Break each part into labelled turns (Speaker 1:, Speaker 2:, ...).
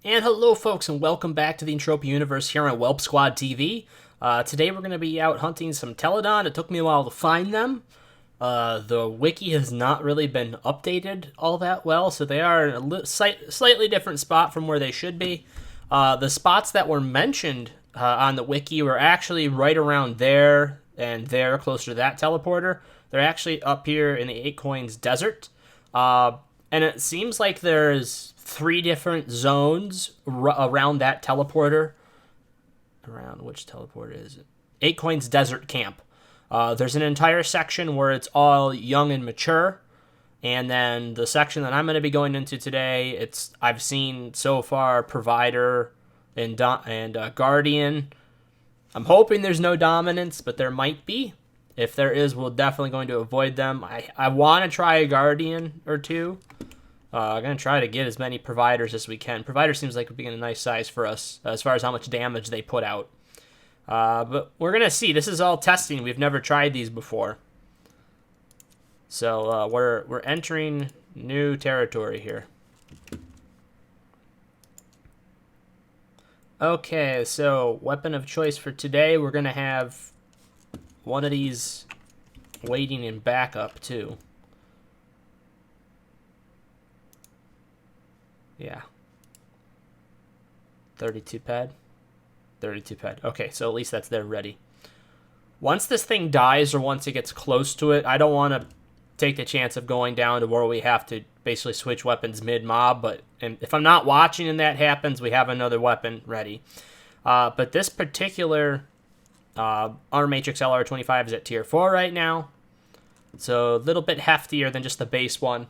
Speaker 1: And hello, folks, and welcome back to the Entropia universe here on Whelp Squad TV. Today we're going to be out hunting some Teladon. It took me a while to find them. The wiki has not really been updated all that well, so they are in a slightly different spot from where they should be. The spots that were mentioned on the wiki were actually right around there and there, closer to that teleporter. They're actually up here in the 8 Coins Desert. And it seems like there's 3 different zones around that teleporter. Around which teleporter is it? 8 Coins Desert Camp. There's an entire section where it's all young and mature. And then the section that I'm going to be going into today, I've seen so far Provider and Guardian. I'm hoping there's no dominance, but there might be. If there is, we're definitely going to avoid them. I want to try a Guardian or 2. I'm going to try to get as many Providers as we can. Provider seems like it would be a nice size for us as far as how much damage they put out. But we're going to see. This is all testing. We've never tried these before. So we're entering new territory here. Okay, so weapon of choice for today, we're going to have one of these waiting in backup too. Yeah. 32 pad. 32 pad. Okay, so at least that's there ready. Once this thing dies or once it gets close to it, I don't want to take the chance of going down to where we have to basically switch weapons mid-mob, but if I'm not watching and that happens, we have another weapon ready. But this particular Armor Matrix LR25 is at tier 4 right now. So a little bit heftier than just the base one.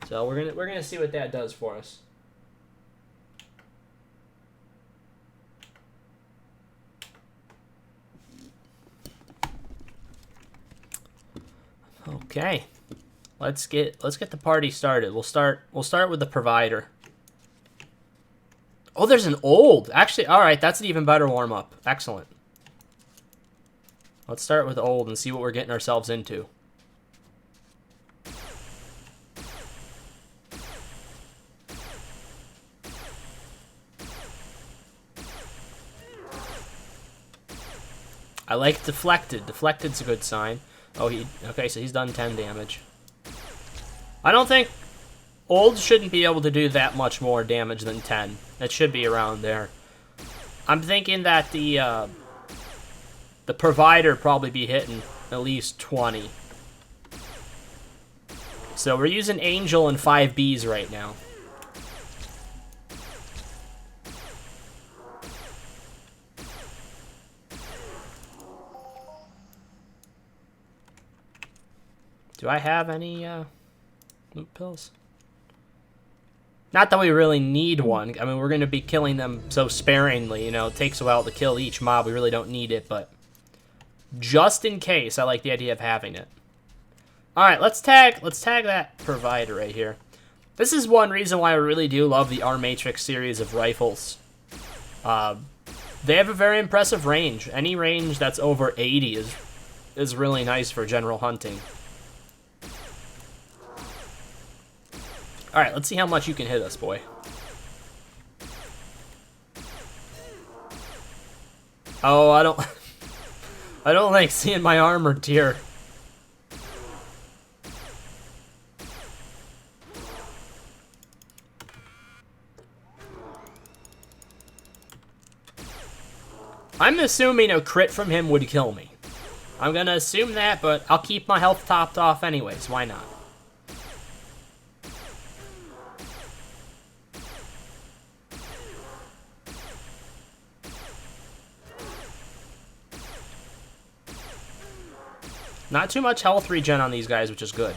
Speaker 1: So we're gonna see what that does for us. Okay, let's get the party started. We'll start with the Provider. Oh, there's an old. Actually, all right, that's an even better warm up. Excellent. Let's start with old and see what we're getting ourselves into. I like Deflected. Deflected's a good sign. Oh, okay, so he's done 10 damage. I don't think old shouldn't be able to do that much more damage than 10. It should be around there. I'm thinking that the Provider probably be hitting at least 20. So we're using Angel and 5Bs right now. Do I have any loot pills? Not that we really need one. I mean, we're going to be killing them so sparingly. You know, it takes a while to kill each mob. We really don't need it, but just in case, I like the idea of having it. All right, let's tag that Provider right here. This is one reason why I really do love the Armor Matrix series of rifles. They have a very impressive range. Any range that's over 80 is really nice for general hunting. All right, let's see how much you can hit us, boy. Oh, I don't like seeing my armor tier. I'm assuming a crit from him would kill me. I'm gonna assume that, but I'll keep my health topped off anyways. Why not? Not too much health regen on these guys, which is good.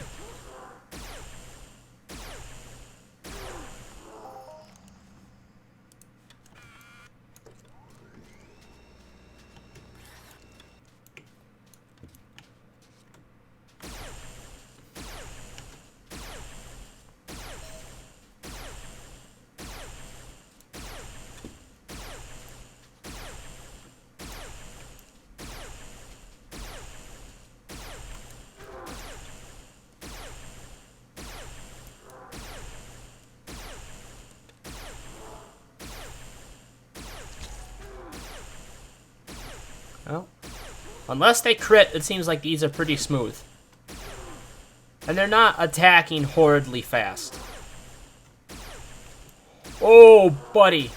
Speaker 1: Well, unless they crit, it seems like these are pretty smooth. And they're not attacking horridly fast. Oh, buddy.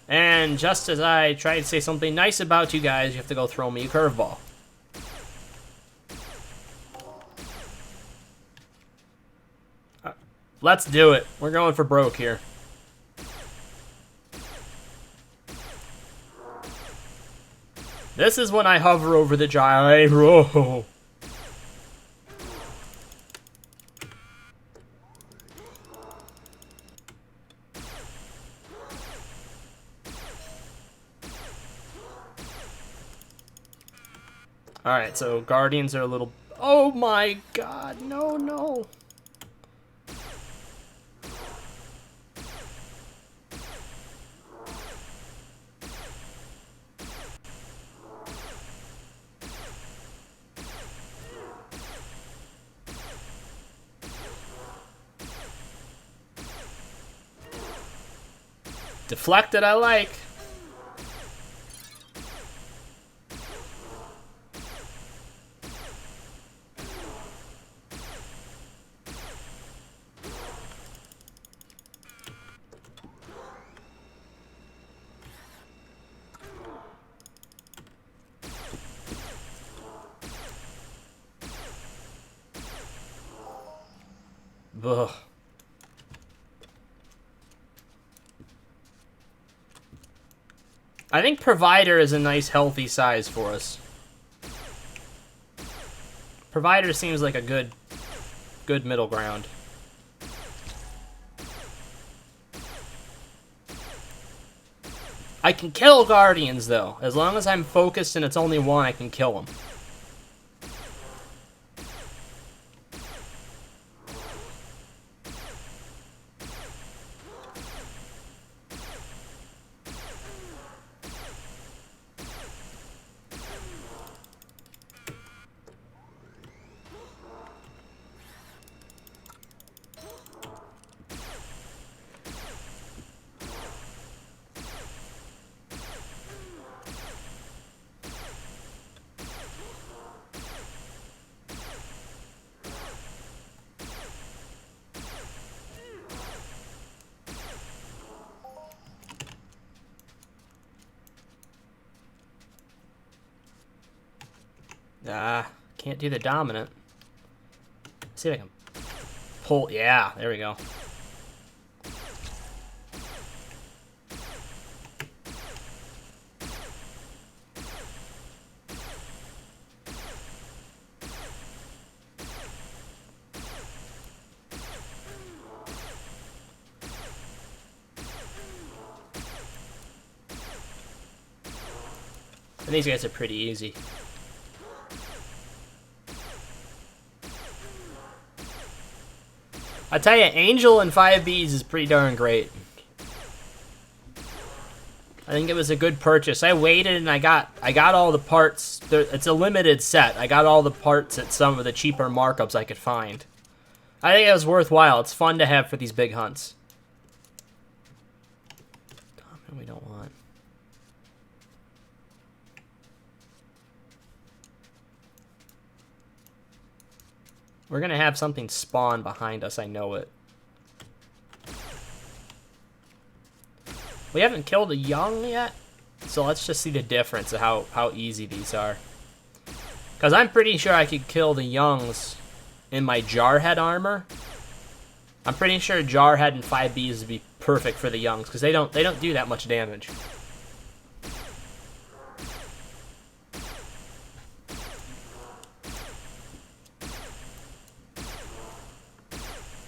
Speaker 1: And just as I try to say something nice about you guys, you have to go throw me a curveball. Let's do it. We're going for broke here. This is when I hover over the gyro. Alright, so Guardians are a little... Oh my god, no, no. Deflected, I like. Ugh. I think Provider is a nice healthy size for us. Provider seems like a good middle ground. I can kill Guardians though. As long as I'm focused and it's only one, I can kill them. Can't do the dominant. Let's see if I can pull. Yeah, there we go. And these guys are pretty easy. I tell you, Angel and 5Bs is pretty darn great. I think it was a good purchase. I waited and I got all the parts. It's a limited set. I got all the parts at some of the cheaper markups I could find. I think it was worthwhile. It's fun to have for these big hunts. Common we don't want. We're gonna have something spawn behind us, I know it. We haven't killed a young yet, so let's just see the difference of how easy these are. Because I'm pretty sure I could kill the youngs in my Jarhead armor. I'm pretty sure Jarhead and 5Bs would be perfect for the youngs, because they don't do that much damage.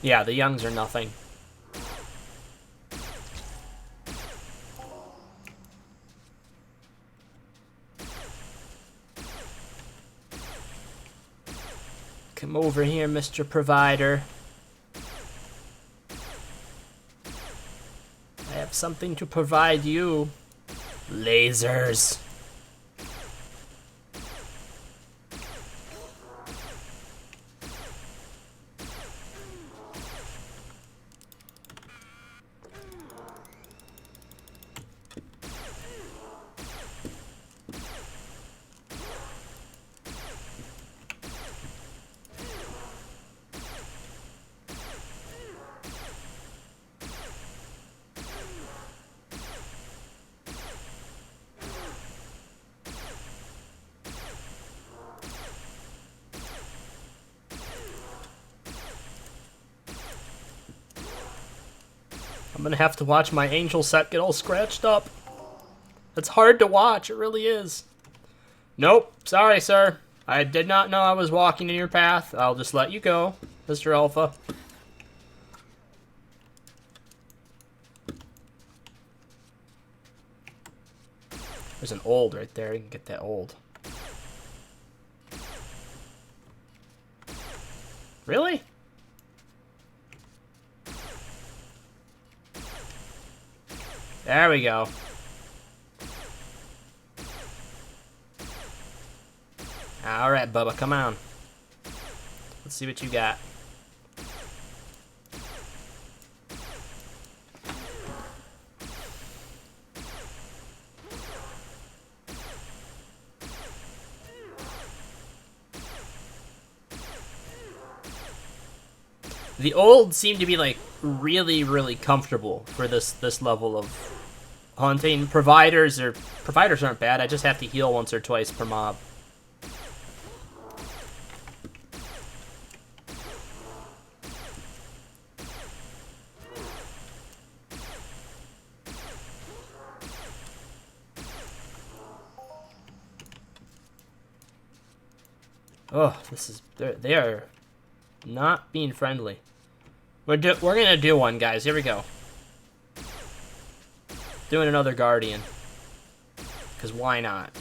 Speaker 1: Yeah, the youngs are nothing. Come over here, Mr. Provider. I have something to provide you. Lasers. I'm gonna have to watch my angel set get all scratched up. It's hard to watch, it really is. Nope, sorry, sir. I did not know I was walking in your path. I'll just let you go, Mr. Alpha. There's an old right there. You can get that old. Really? There we go. Alright, Bubba, come on. Let's see what you got. The old seem to be like really, really comfortable for this level of hunting. Providers aren't bad. I just have to heal once or twice per mob. Oh, they are not being friendly. We're gonna do one, guys. Here we go. Doing another Guardian. Because why not?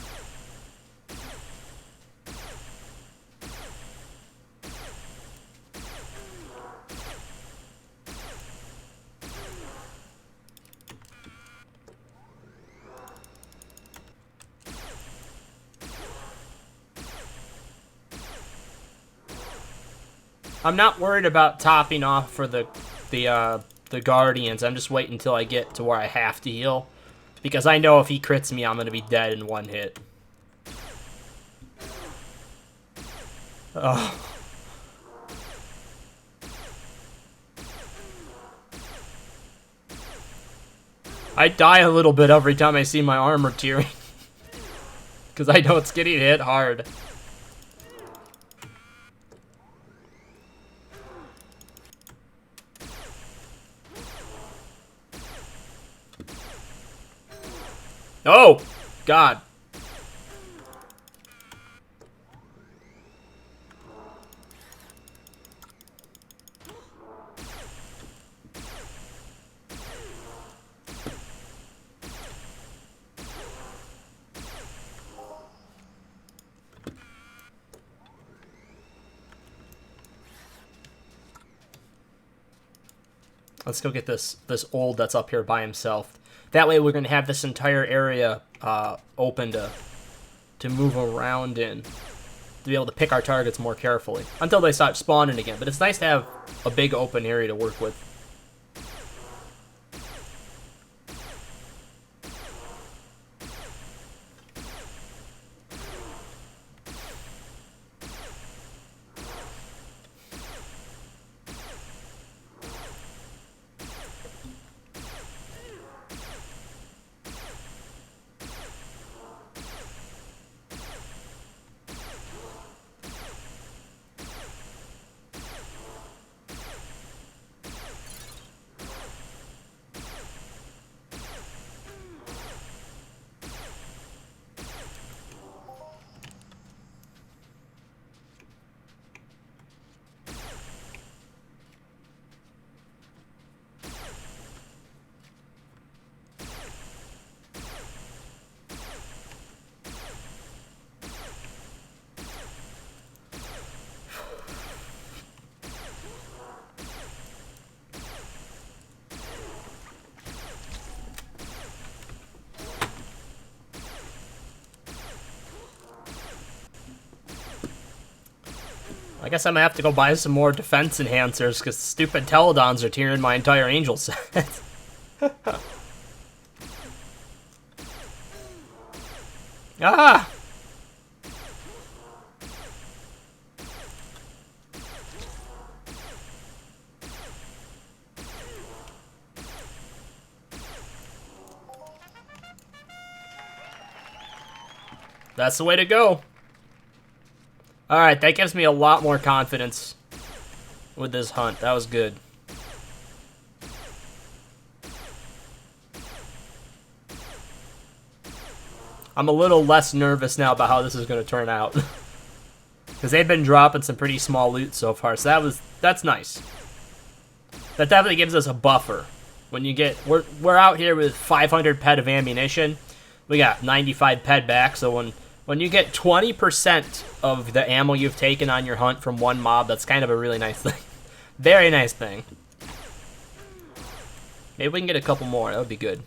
Speaker 1: I'm not worried about topping off for the Guardians. I'm just waiting until I get to where I have to heal. Because I know if he crits me, I'm going to be dead in one hit. Oh. I die a little bit every time I see my armor tearing. Because I know it's getting hit hard. Oh, God. Let's go get this old that's up here by himself. That way we're going to have this entire area open to move around in. To be able to pick our targets more carefully. Until they start spawning again. But it's nice to have a big open area to work with. I guess I'm gonna have to go buy some more defense enhancers because stupid Teladons are tearing my entire angel set. Ah! That's the way to go. Alright, that gives me a lot more confidence with this hunt. That was good. I'm a little less nervous now about how this is going to turn out. Because they've been dropping some pretty small loot so far, so that's nice. That definitely gives us a buffer. When you get, we're out here with 500 ped of ammunition. We got 95 ped back, so when you get 20% of the ammo you've taken on your hunt from one mob, that's kind of a really nice thing. Very nice thing. Maybe we can get a couple more, that would be good.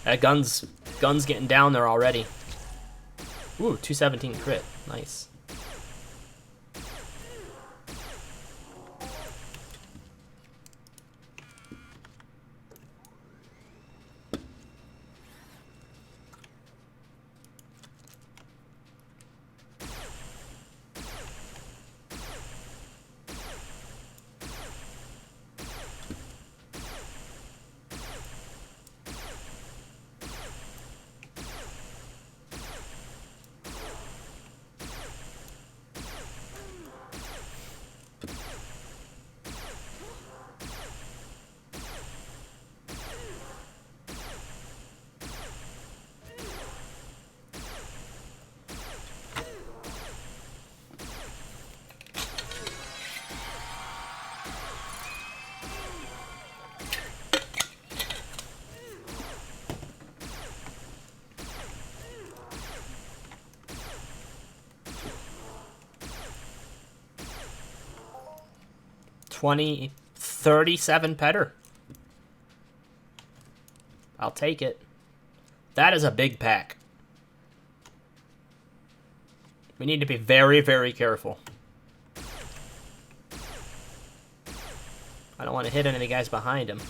Speaker 1: That gun's getting down there already. Ooh, 217 crit. Nice. $37 petter. I'll take it. That is a big pack. We need to be very, very careful. I don't want to hit any of the guys behind him.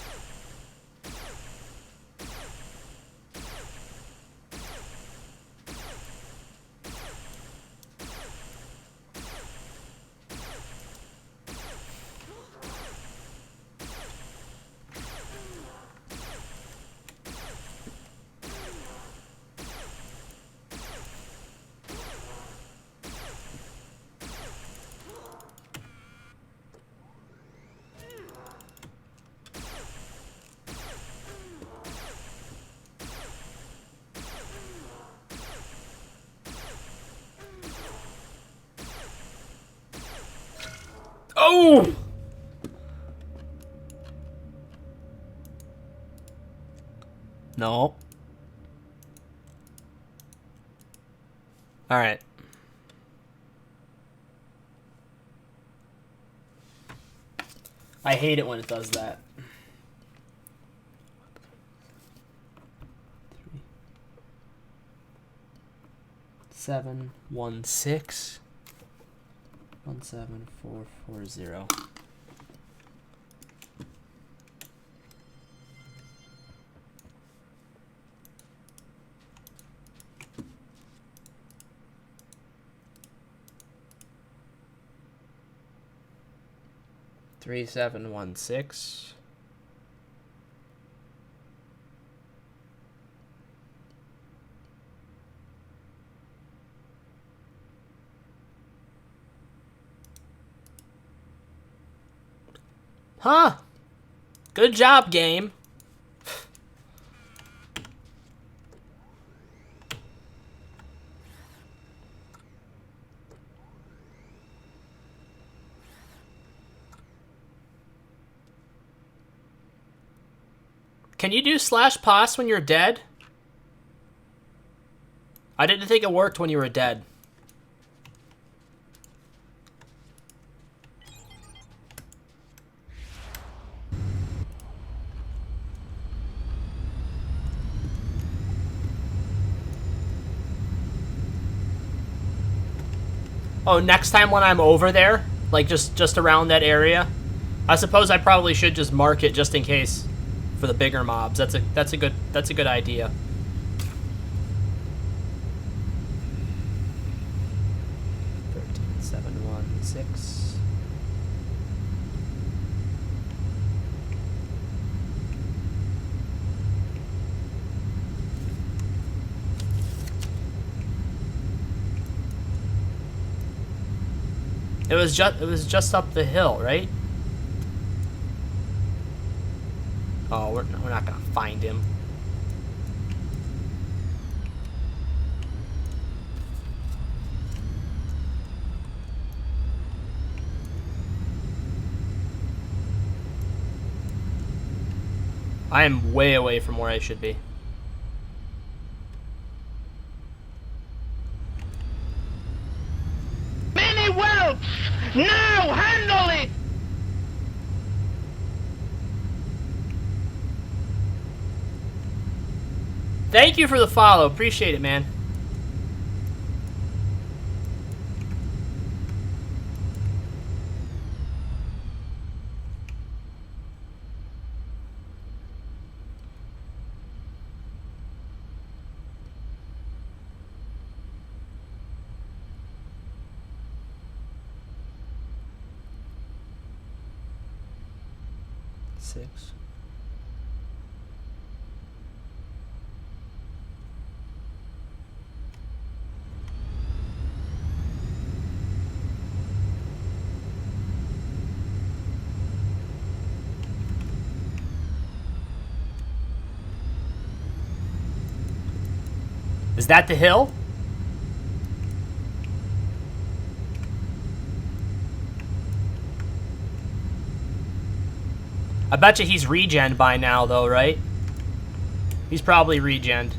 Speaker 1: Oh! No. Alright. I hate it when it does that. 716 17440. Three 716. Huh. Good job, game. Can you do /pos when you're dead? I didn't think it worked when you were dead. Oh, next time when I'm over there, like just around that area, I suppose I probably should just mark it just in case for the bigger mobs. That's a good idea. Thirteen 716. It was just up the hill, right? Oh, we're not gonna find him. I am way away from where I should be.
Speaker 2: Many whelps! Now handle it!
Speaker 1: Thank you for the follow. Appreciate it, man. Six. Is that the hill? I bet you he's regen by now, though, right? He's probably regen.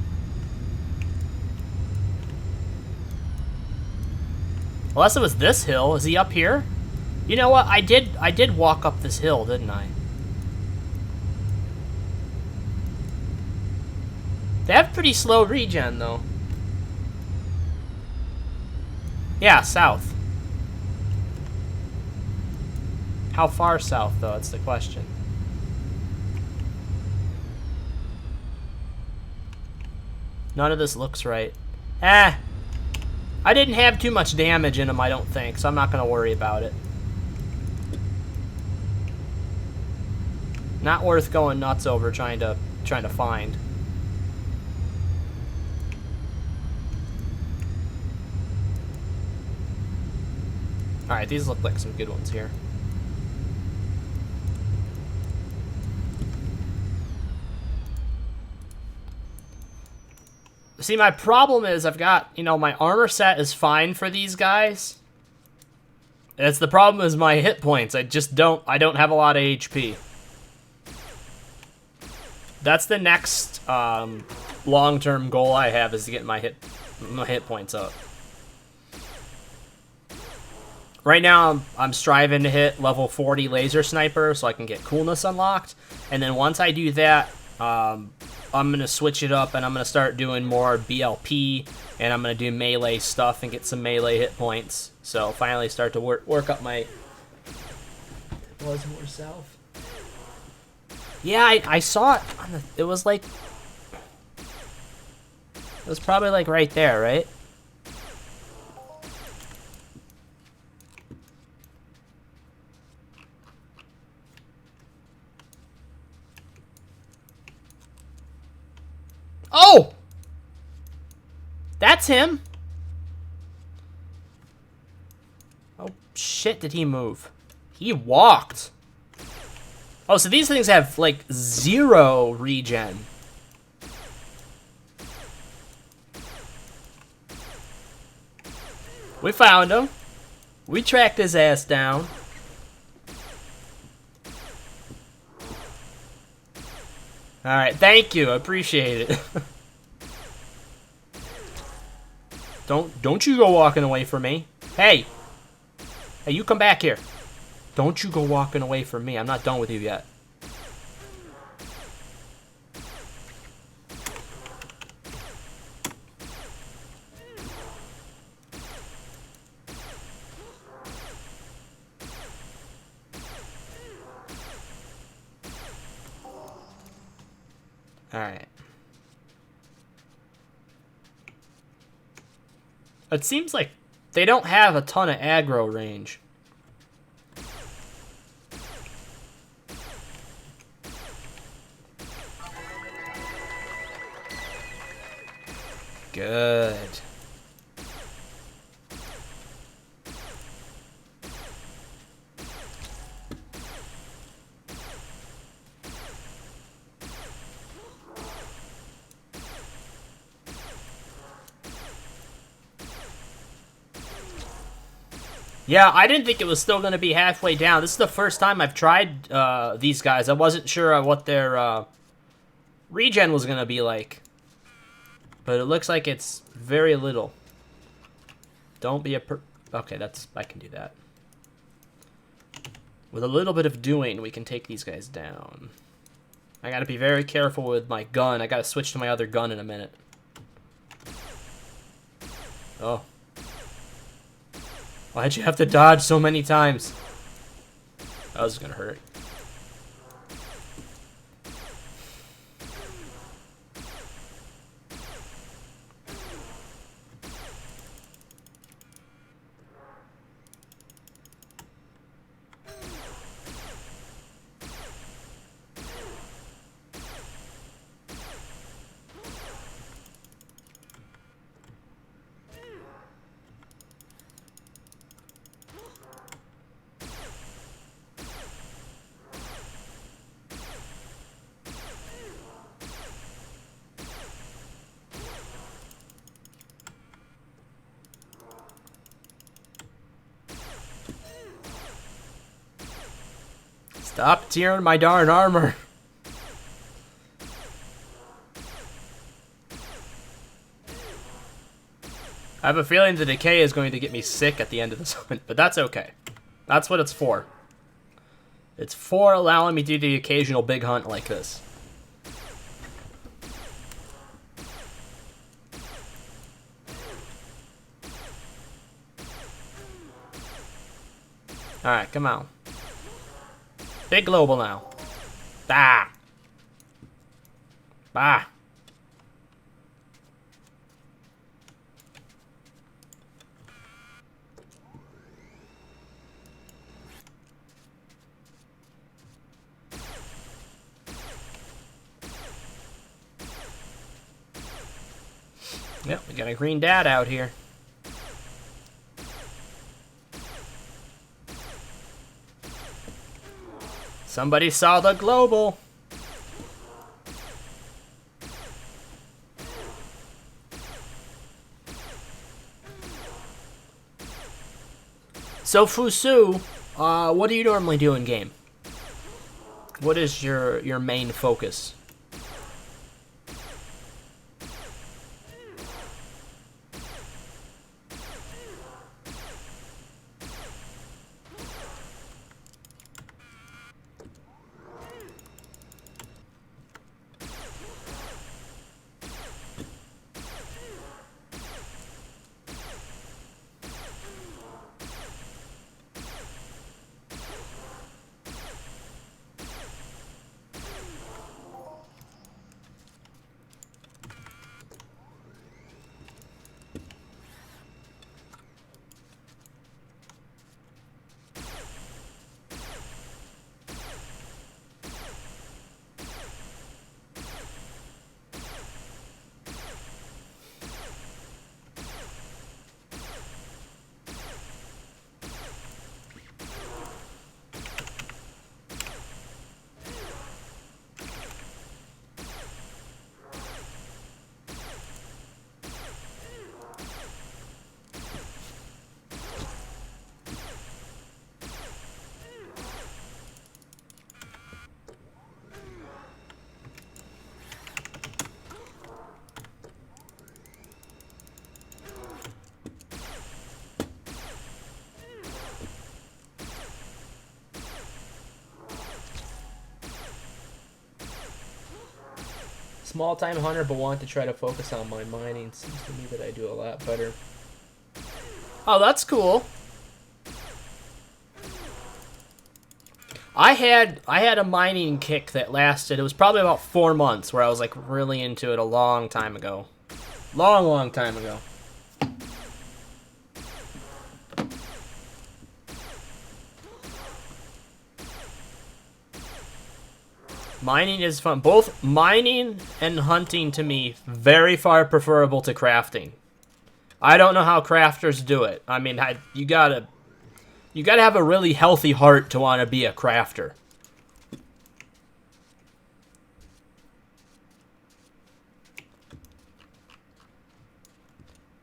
Speaker 1: Unless it was this hill. Is he up here? You know what? I did walk up this hill, didn't I? They have pretty slow regen, though. Yeah, south. How far south, though? That's the question. None of this looks right. I didn't have too much damage in him, I don't think, so I'm not going to worry about it. Not worth going nuts over trying to find. Alright, these look like some good ones here. See, my problem is I've got, you know, my armor set is fine for these guys. It's the problem is my hit points. I don't have a lot of HP. That's the next long-term goal I have, is to get my hit points up. Right now, I'm striving to hit level 40 laser sniper so I can get coolness unlocked. And then once I do that, I'm going to switch it up and I'm going to start doing more BLP. And I'm going to do melee stuff and get some melee hit points. So finally start to work up my... Was more south? Yeah, I saw it on the... It was like... It was probably like right there, right? Oh! That's him. Oh, shit, did he move? He walked. Oh, so these things have, like, 0 regen. We found him. We tracked his ass down. Alright, thank you. I appreciate it. Don't you go walking away from me. Hey! Hey, you come back here. Don't you go walking away from me. I'm not done with you yet. Alright. It seems like they don't have a ton of aggro range. Good. Yeah, I didn't think it was still going to be halfway down. This is the first time I've tried these guys. I wasn't sure what their regen was going to be like. But it looks like it's very little. Don't be a Okay, I can do that. With a little bit of doing, we can take these guys down. I gotta be very careful with my gun. I gotta switch to my other gun in a minute. Oh. Why'd you have to dodge so many times? That was gonna hurt. Stop tearing my darn armor. I have a feeling the decay is going to get me sick at the end of this hunt, but that's okay. That's what it's for. It's for allowing me to do the occasional big hunt like this. Alright, come on. Big global now. Bah! Bah! Yep, we got a green dad out here. Somebody saw the global. So Fusu, what do you normally do in game? What is your main focus? Small-time hunter, but want to try to focus on my mining. Seems to me that I do a lot better. Oh, that's cool. I had a mining kick that lasted. It was probably about 4 months, where I was like really into it a long time ago. Long time ago. Mining is fun. Both mining and hunting, to me, very far preferable to crafting. I don't know how crafters do it. I mean, you gotta have a really healthy heart to want to be a crafter.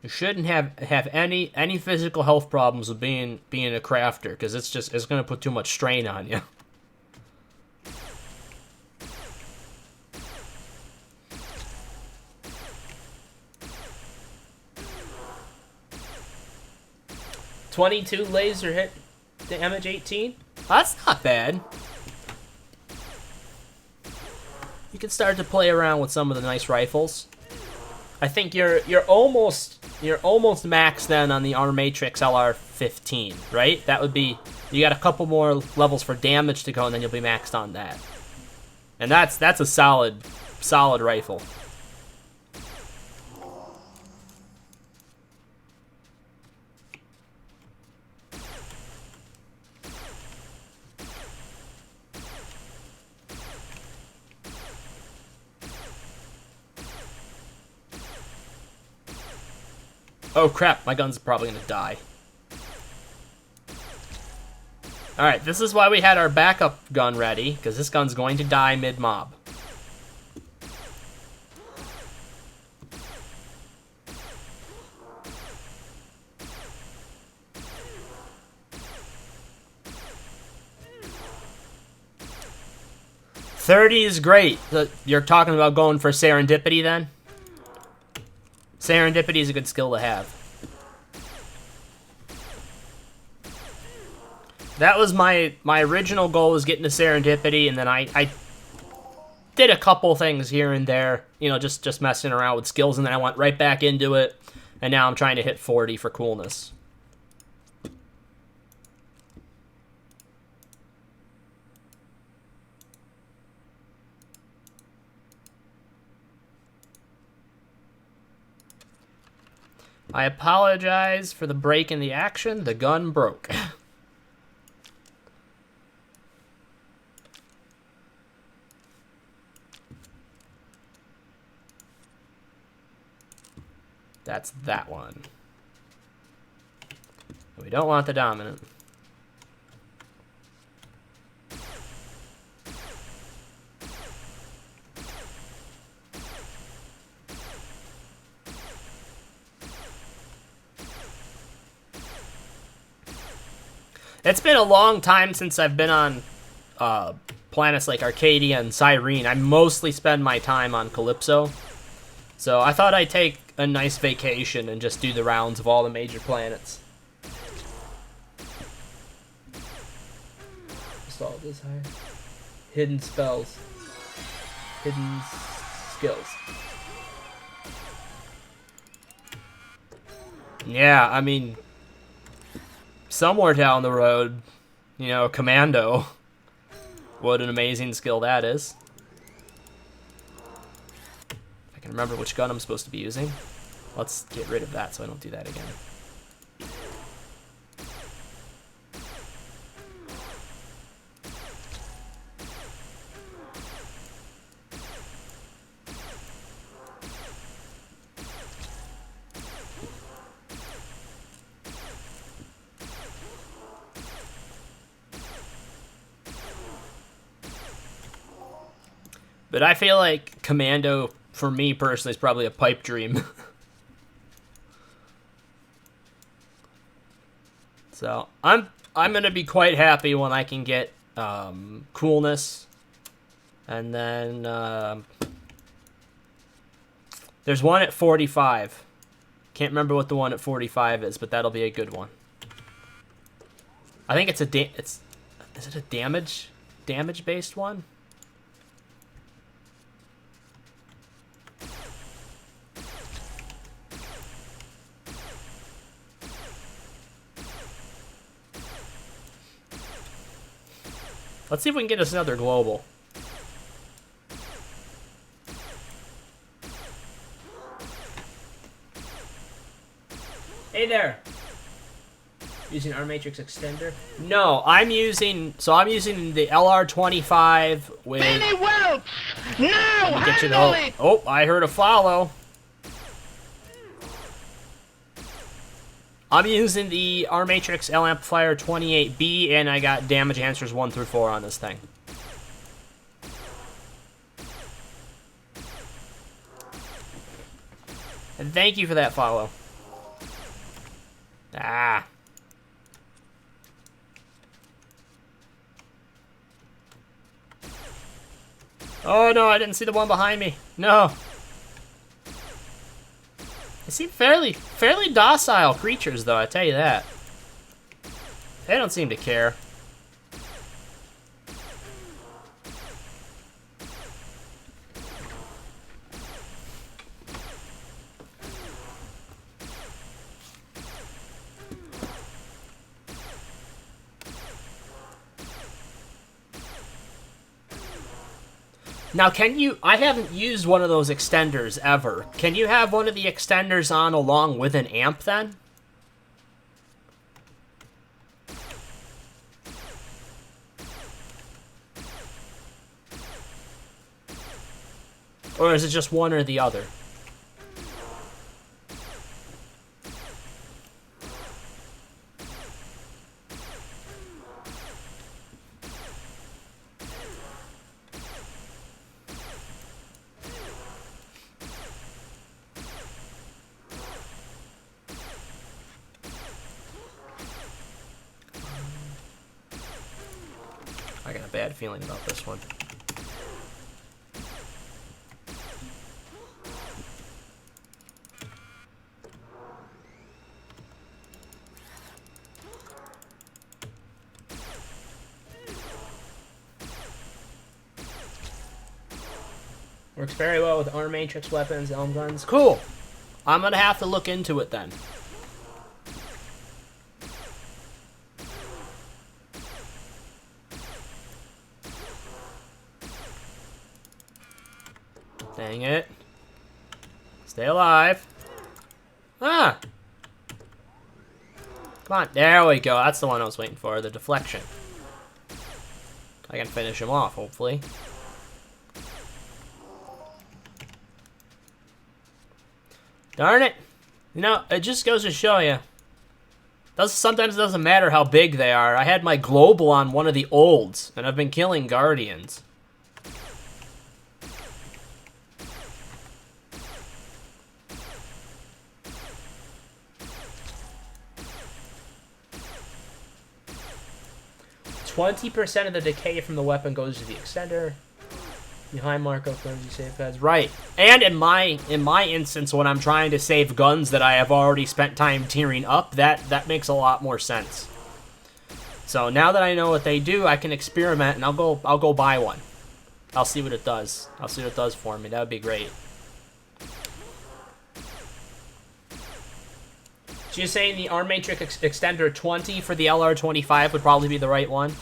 Speaker 1: You shouldn't have any physical health problems with being a crafter, because it's gonna put too much strain on you. .22 laser hit damage, 18. That's not bad. You can start to play around with some of the nice rifles. I think you're almost maxed then on the Armatrix LR15, right? That would be, you got a couple more levels for damage to go, and then you'll be maxed on that. And that's a solid rifle. Oh crap, my gun's probably gonna die. Alright, this is why we had our backup gun ready, because this gun's going to die mid-mob. .30 is great. You're talking about going for serendipity then? Serendipity is a good skill to have. That was my original goal, was getting to serendipity, and then I did a couple things here and there, you know, just messing around with skills, and then I went right back into it, and now I'm trying to hit 40 for coolness. I apologize for the break in the action. The gun broke. That's that one. We don't want the dominant. It's been a long time since I've been on planets like Arcadia and Cyrene. I mostly spend my time on Calypso. So I thought I'd take a nice vacation and just do the rounds of all the major planets. Install this higher. Hidden spells. Hidden skills. Yeah, I mean, somewhere down the road, you know, Commando. What an amazing skill that is. I can remember which gun I'm supposed to be using. Let's get rid of that so I don't do that again. But I feel like Commando, for me personally, is probably a pipe dream. So I'm gonna be quite happy when I can get coolness, and then there's one at 45. Can't remember what the one at 45 is, but that'll be a good one. I think it's is it a damage based one? Let's see if we can get us another global. Hey there. Using our matrix extender? No, I'm using the LR25 with.
Speaker 2: Billy Welch! Now handle it!
Speaker 1: Oh, I heard a follow. I'm using the Armatrix L Amplifier 28B, and I got damage answers 1 through 4 on this thing. And thank you for that follow. Ah. Oh no, I didn't see the one behind me. No. They seem fairly docile creatures, though, I tell you that. They don't seem to care. Now, can you... I haven't used one of those extenders ever. Can you have one of the extenders on along with an amp, then? Or is it just one or the other? I got a bad feeling about this one. Works very well with armor matrix weapons, elm guns. Cool! I'm gonna have to look into it then. Dang it. Stay alive. Ah! Come on, there we go. That's the one I was waiting for, the deflection. I can finish him off, hopefully. Darn it. You know, it just goes to show you. Sometimes it doesn't matter how big they are. I had my global on one of the olds, and I've been killing guardians. %20 of the decay from the weapon goes to the extender. Behind Marco flimsy save pads. Right. And in my instance, when I'm trying to save guns that I have already spent time tearing up, that makes a lot more sense. So now that I know what they do, I can experiment and I'll go buy one. I'll see what it does. I'll see what it does for me. That would be great. So you're saying the arm matrix extender 20 for the LR25 would probably be the right one?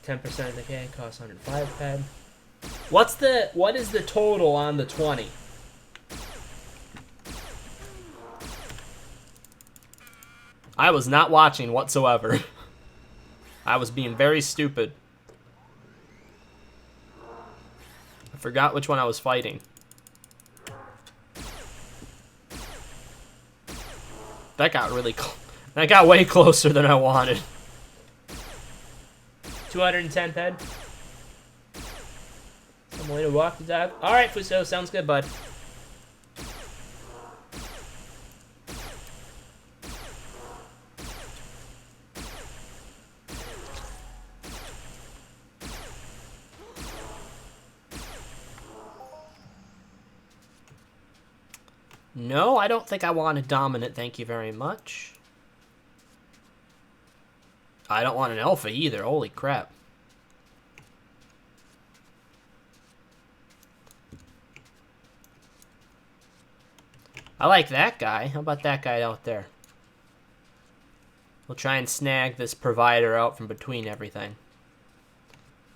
Speaker 1: 10% of decay costs 105 pad. What is the total on the 20? I was not watching whatsoever. I was being very stupid. I forgot which one I was fighting. That got really that got way closer than I wanted. 210 ped. Some way to walk the dog. Alright, Fuso, sounds good, bud. No, I don't think I want a dominant, thank you very much. I don't want an alpha either, holy crap. I like that guy. How about that guy out there? We'll try and snag this provider out from between everything.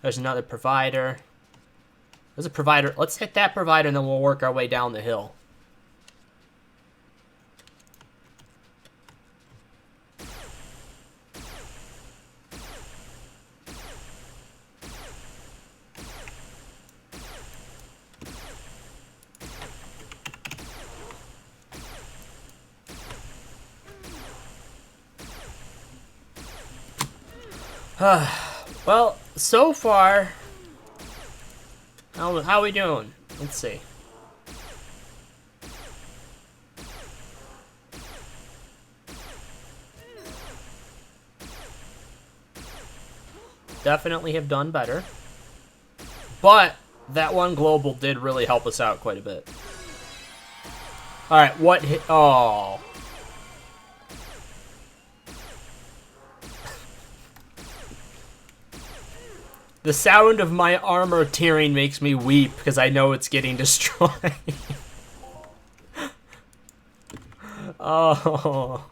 Speaker 1: There's another provider. There's a provider. Let's hit that provider, and then we'll work our way down the hill. Well, so far, how we doing? Let's see. Definitely have done better. But that one global did really help us out quite a bit. Alright, what hit? Oh. The sound of my armor tearing makes me weep because I know it's getting destroyed. Oh.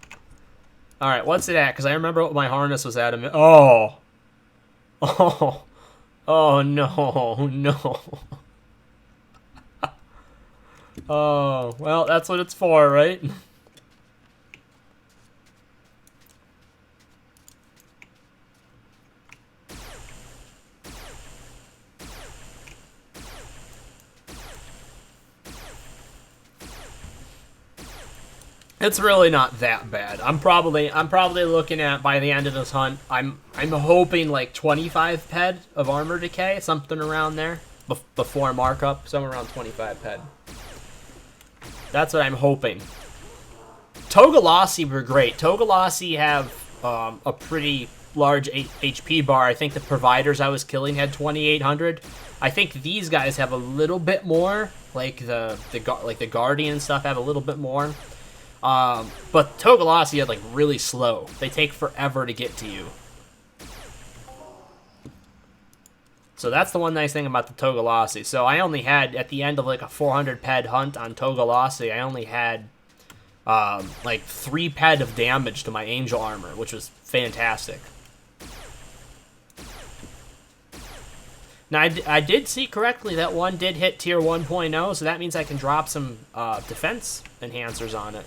Speaker 1: Alright, what's it at? Because I remember what my harness was at. Oh. Oh. Oh, no. No. Oh, well, that's what it's for, right? It's really not that bad. I'm probably looking at, by the end of this hunt, I'm hoping like 25 ped of armor decay, something around there, before markup, somewhere around 25 ped. That's what I'm hoping. Togalassi were great. Togalassi have a pretty large HP bar. I think the providers I was killing had 2,800. I think these guys have a little bit more, like the Guardian stuff have a little bit more. But Togalassi had, like, really slow. They take forever to get to you. So that's the one nice thing about the Togalassi. So I only had, at the end of, like, a 400 ped hunt on Togalassi, I only had, like, 3 ped of damage to my Angel Armor, which was fantastic. Now, I did see correctly that one did hit tier 1.0, so that means I can drop some defense enhancers on it.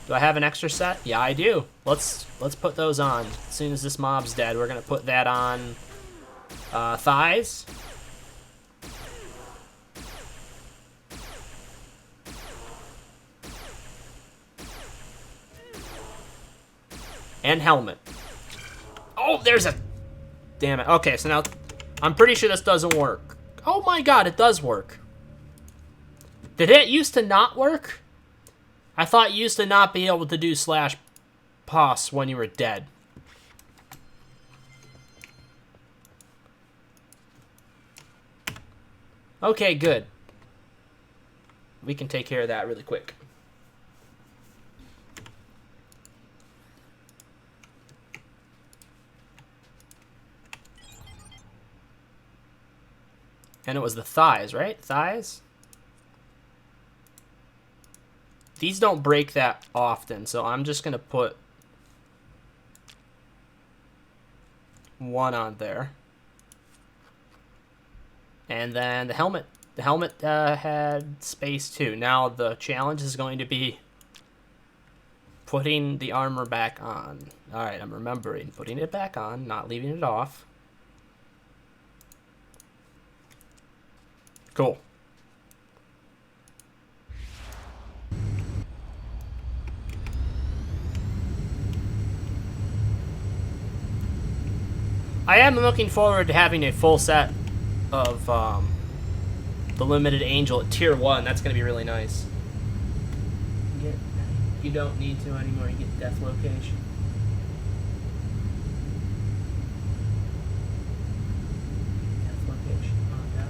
Speaker 1: Do I have an extra set? Yeah, I do. Let's put those on. As soon as this mob's dead, we're gonna put that on thighs. And helmet. Oh, there's a... Damn it. Okay, so now I'm pretty sure this doesn't work. Oh my god, it does work. Did it used to not work? I thought you used to not be able to do slash pos when you were dead. Okay, good. We can take care of that really quick. And it was the thighs, right? Thighs? These don't break that often, so I'm just going to put one on there. And then the helmet. The helmet had space too. Now the challenge is going to be putting the armor back on. Alright, I'm remembering. Putting it back on, not leaving it off. Cool. I am looking forward to having a full set of the limited angel at tier 1. That's going to be really nice. You don't need to anymore. You get death location. Death location on death.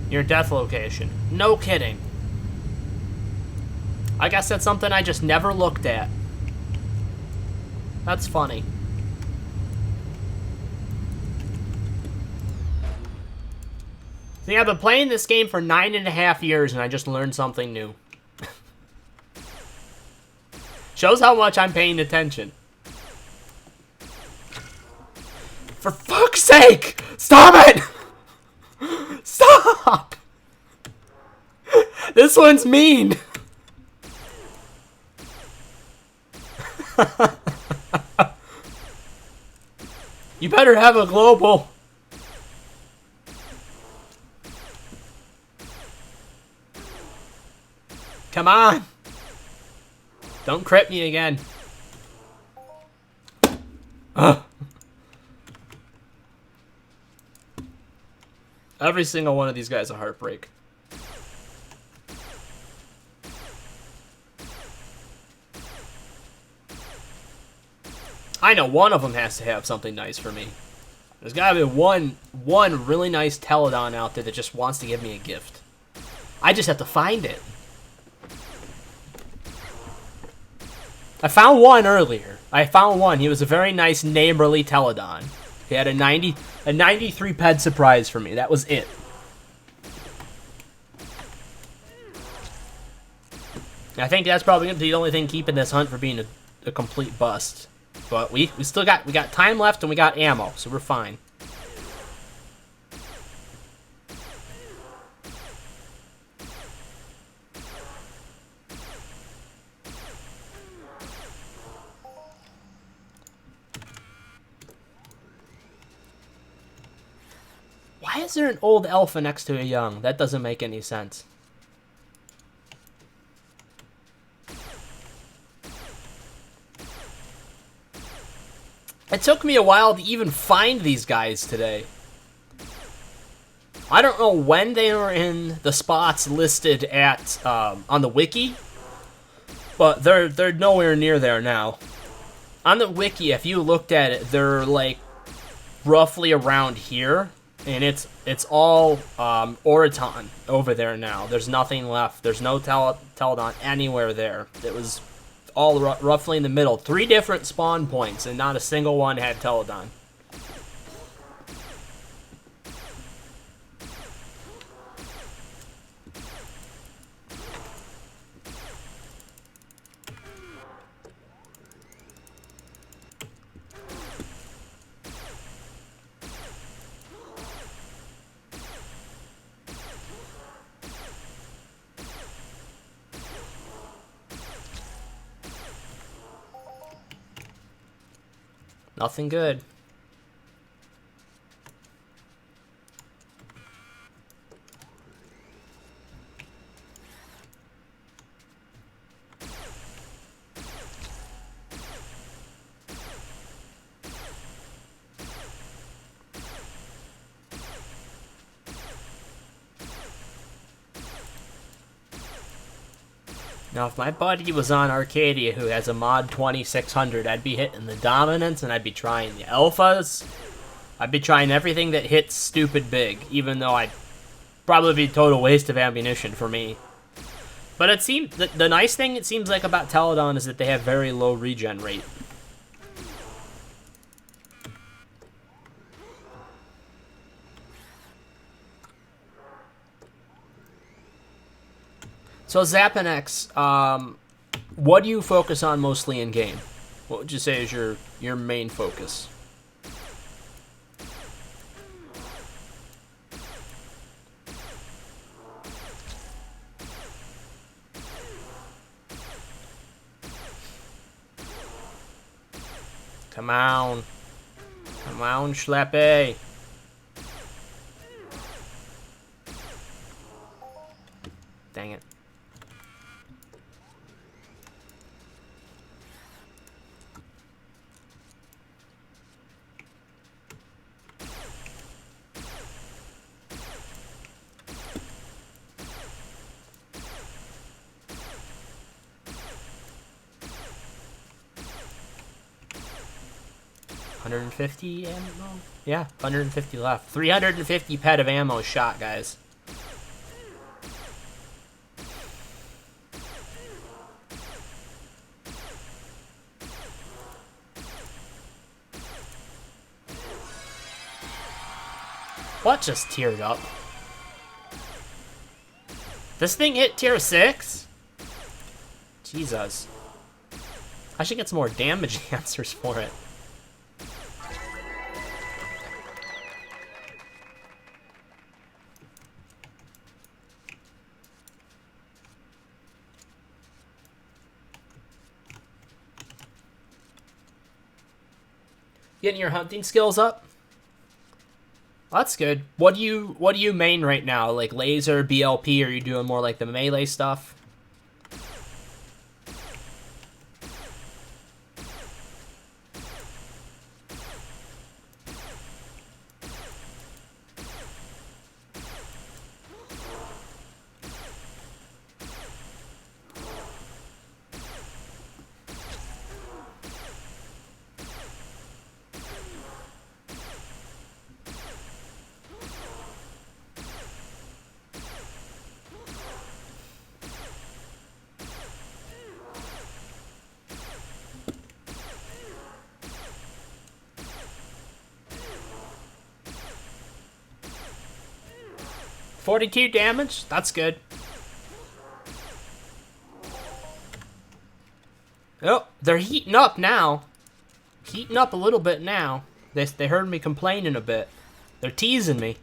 Speaker 1: Your death location. No kidding. I guess that's something I just never looked at. That's funny. See, I've been playing this game for 9.5 years and I just learned something new. Shows how much I'm paying attention. For fuck's sake! Stop it! Stop! This one's mean! You better have a global. Come on! Don't crit me again. Ugh. Every single one of these guys a heartbreak. I know one of them has to have something nice for me. There's gotta be one really nice Teladon out there that just wants to give me a gift. I just have to find it. I found one earlier. I found one. He was a very nice neighborly Teladon. He had a 93 ped surprise for me. That was it. I think that's probably gonna be the only thing keeping this hunt from being a complete bust. But we got time left and we got ammo, so we're fine. Why is there an old alpha next to a young? That doesn't make any sense. It took me a while to even find these guys today. I don't know when they were in the spots listed at on the wiki, but they're nowhere near there now. On the wiki, if you looked at it, they're like roughly around here, and it's all Oraton over there now. There's nothing left. There's no Teladon anywhere there. It was all roughly in the middle. 3 different spawn points, and not a single one had Teladon. Nothing good. Now, if my buddy was on Arcadia who has a mod 2600, I'd be hitting the dominance and I'd be trying the alphas. I'd be trying everything that hits stupid big, even though I'd probably be a total waste of ammunition for me. But it seems the nice thing it seems like about Teladon is that they have very low regen rate. So Zapanex, what do you focus on mostly in game? What would you say is your main focus? Come on. Come on, Schleppe. Dang it. $150 ammo? Yeah, 150 left. 350 pet of ammo shot, guys. What just teared up? This thing hit tier 6? Jesus. I should get some more damage answers for it. Getting your hunting skills up? That's good. What do you main right now? Like laser, BLP, or are you doing more like the melee stuff? $42 damage? That's good. Oh, they're heating up now. Heating up a little bit now. They heard me complaining a bit. They're teasing me.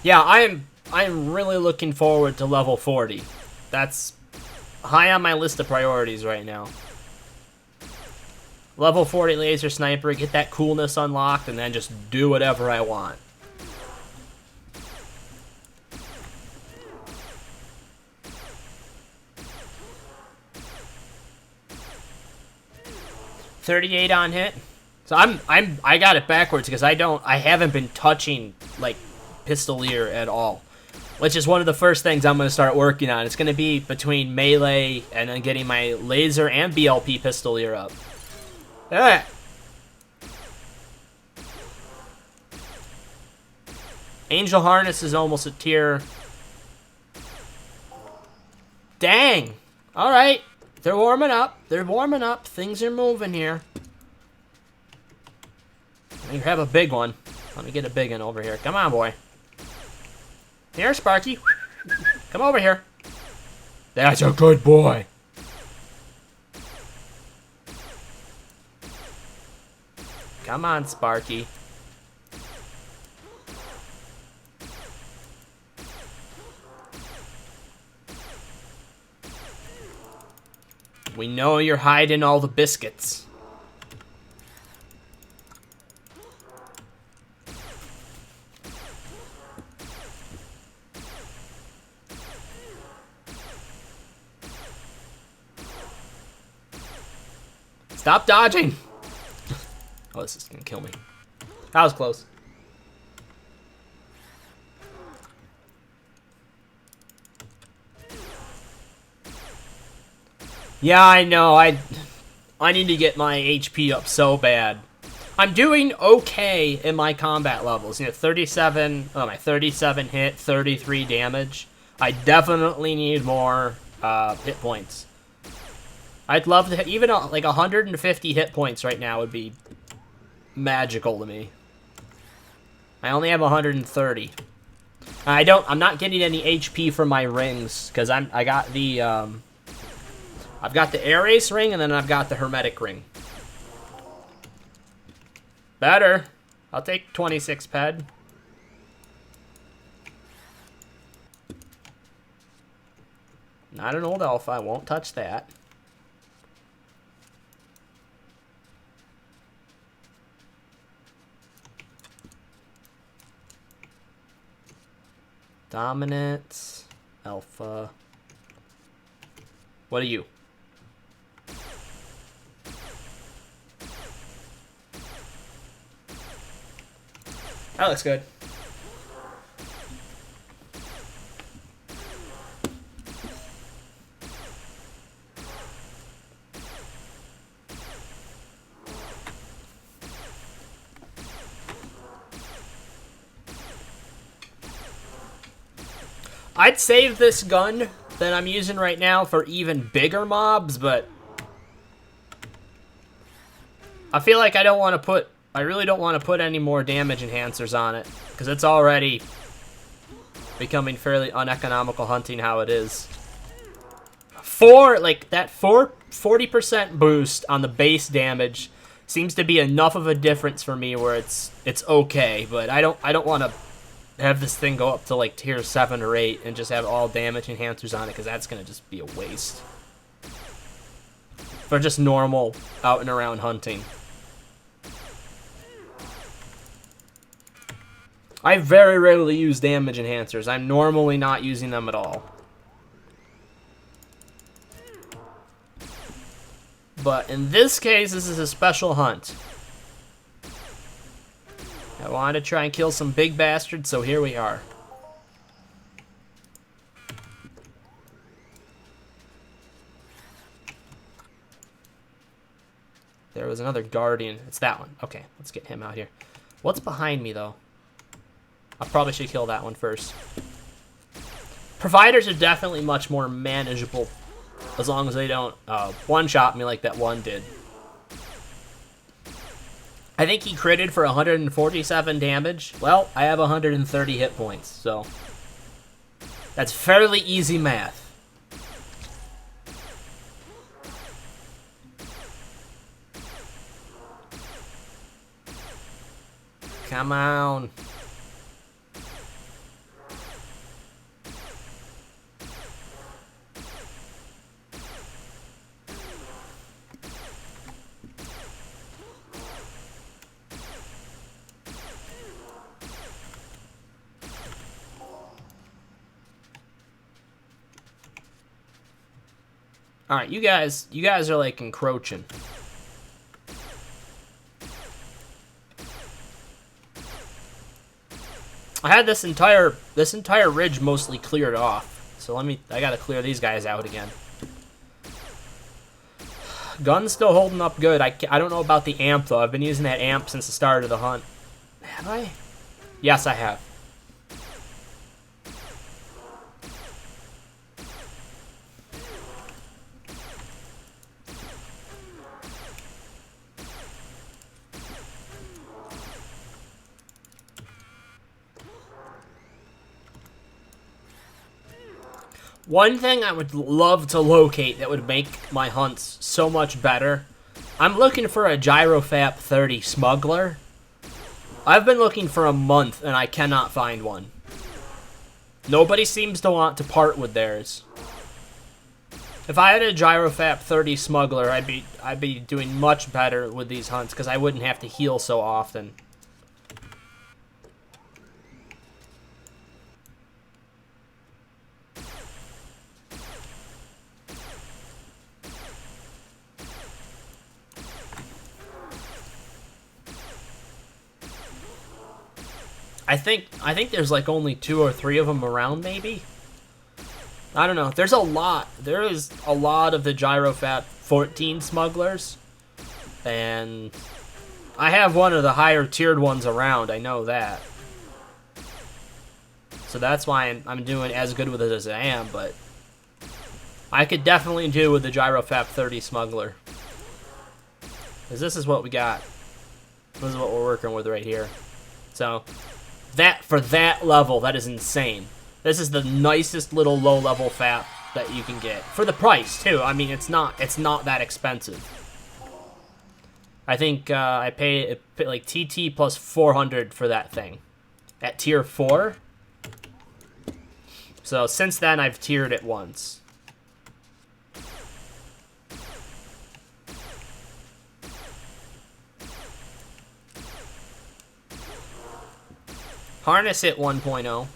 Speaker 1: Yeah, I'm really looking forward to level 40. That's high on my list of priorities right now. Level 40 laser sniper, get that coolness unlocked, and then just do whatever I want. $38 on hit. So I got it backwards because I haven't been touching like Pistolier at all, which is one of the first things I'm going to start working on. It's going to be between melee and then getting my laser and BLP Pistolier up. Yeah. Angel Harness is almost a tier. Dang. All right. They're warming up. They're warming up. Things are moving here. You have a big one. Let me get a big one over here. Come on, boy. Here, Sparky. Come over here. That's a good boy. Come on, Sparky. We know you're hiding all the biscuits. Stop dodging! Oh, this is gonna kill me. That was close. Yeah, I know. I need to get my HP up so bad. I'm doing okay in my combat levels. You know, 37. Oh, my 37 hit, 33 damage. I definitely need more hit points. I'd love to even like 150 hit points right now would be magical to me. I only have 130. I'm not getting any HP from my rings because I got the I've got the Air Ace ring and then I've got the Hermetic ring. Better. I'll take 26 ped. Not an old elf. I won't touch that. Dominance, Alpha. What are you? That looks good. I'd save this gun that I'm using right now for even bigger mobs, but I feel like I really don't want to put any more damage enhancers on it because it's already becoming fairly uneconomical hunting how it is. That 40% boost on the base damage seems to be enough of a difference for me where it's okay, but I don't want to have this thing go up to like tier 7 or 8 and just have all damage enhancers on it, because that's going to just be a waste. For just normal out and around hunting. I very rarely use damage enhancers. I'm normally not using them at all. But in this case, this is a special hunt. I wanted to try and kill some big bastards, so here we are. There was another guardian. It's that one. Okay, let's get him out here. What's behind me, though? I probably should kill that one first. Providers are definitely much more manageable as long as they don't one-shot me like that one did. I think he critted for 147 damage. Well, I have 130 hit points, so that's fairly easy math. Come on. All right, you guys are like encroaching. I had this entire ridge mostly cleared off. So I gotta clear these guys out again. Gun's still holding up good. I don't know about the amp though. I've been using that amp since the start of the hunt. Have I? Yes, I have. One thing I would love to locate that would make my hunts so much better. I'm looking for a Gyrofap 30 smuggler. I've been looking for a month and I cannot find one. Nobody seems to want to part with theirs. If I had a Gyrofap 30 smuggler, I'd be doing much better with these hunts because I wouldn't have to heal so often. I think there's like only 2 or 3 of them around, maybe. I don't know. There's a lot. There is a lot of the Gyrofap 14 smugglers, and I have one of the higher tiered ones around. I know that. So that's why I'm doing as good with it as I am, but I could definitely do with the Gyrofap 30 smuggler. Because this is what we got. This is what we're working with right here. So for that level, that is insane. This is the nicest little low-level FAP that you can get. For the price, too. I mean, it's not that expensive. I think I paid like TT plus 400 for that thing. At tier 4. So since then, I've tiered it once. Harness it 1.0.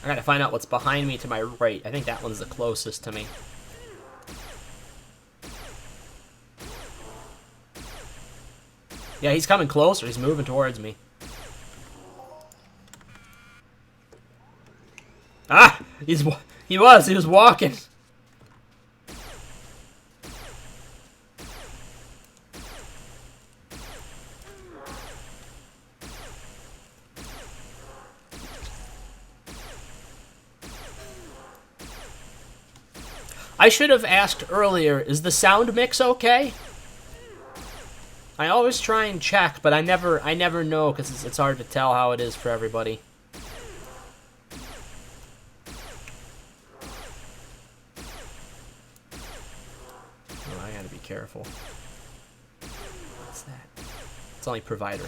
Speaker 1: I gotta find out what's behind me to my right. I think that one's the closest to me. Yeah, he's coming closer. He's moving towards me. Ah! He was walking. I should have asked earlier, is the sound mix okay? I always try and check, but I never know because it's hard to tell how it is for everybody. Oh, I gotta be careful. What's that? It's only provider.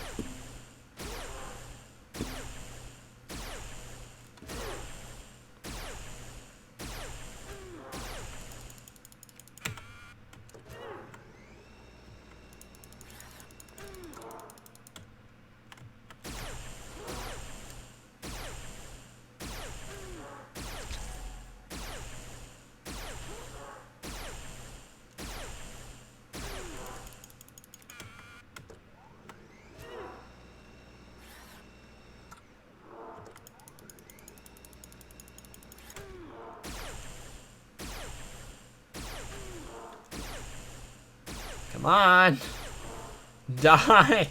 Speaker 1: Come on! Die!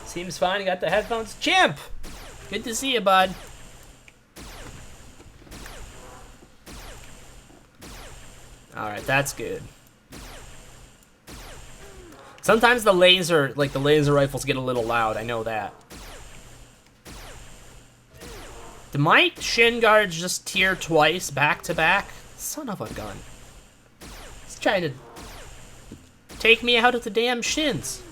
Speaker 1: Seems fine, you got the headphones. Chimp! Good to see you, bud. Alright, that's good. Sometimes the laser rifles get a little loud, I know that. Did my shin guards just tear twice, back to back? Son of a gun. He's trying to take me out of the damn shins.